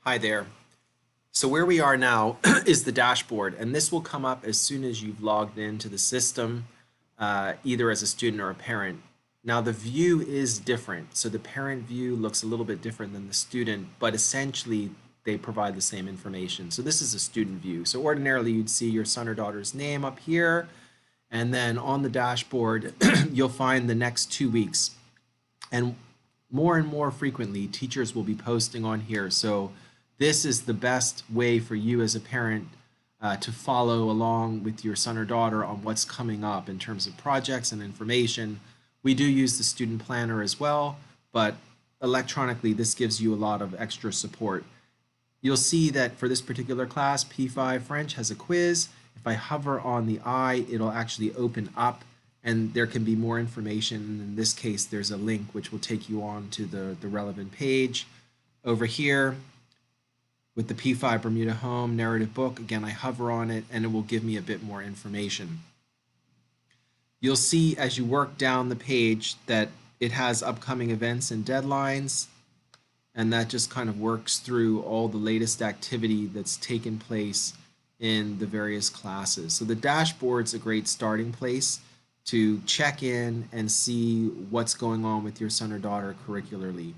Hi there. So where we are now is the dashboard, and this will come up as soon as you've logged into the system, either as a student or a parent. Now the view is different. So the parent view looks a little bit different than the student, but essentially they provide the same information. So this is a student view. So ordinarily you'd see your son or daughter's name up here, and then on the dashboard you'll find the next 2 weeks. And more frequently, teachers will be posting on here. So this is the best way for you as a parent to follow along with your son or daughter on what's coming up in terms of projects and information. We do use the student planner as well, but electronically, this gives you a lot of extra support. You'll see that for this particular class, P5 French has a quiz. If I hover on the eye, it'll actually open up and there can be more information. In this case, there's a link which will take you on to the relevant page. Over here, with the P5 Bermuda Home narrative book, again, I hover on it and it will give me a bit more information. You'll see as you work down the page that it has upcoming events and deadlines, and that just kind of works through all the latest activity that's taken place in the various classes. So the dashboard's a great starting place to check in and see what's going on with your son or daughter curricularly.